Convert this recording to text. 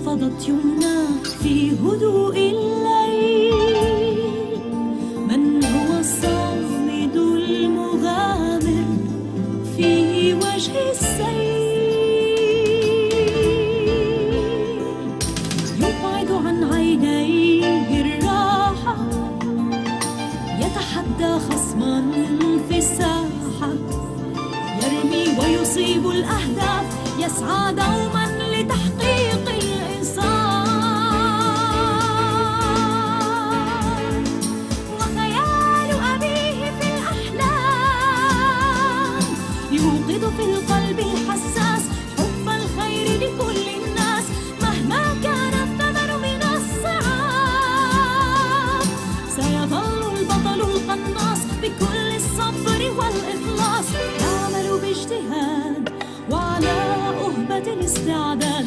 نفضت يمنى في هدوء الليل. من هو الصامد المغامر في وجه السيل؟ يبعد عن عينيه الراحة، يتحدى خصما في الساحة، يرمي ويصيب الأهداف، يسعى دوما لتحقيق الإنصاف. وخيال أبيه في الأحلام يوقظ في القلب الحساس حب الخير لكل الناس، مهما كان الثمن من الصعاب. سيظل البطل القناص بكل الصبر والإخلاص، يعمل باجتهاد وعلى أهبة الاستعداد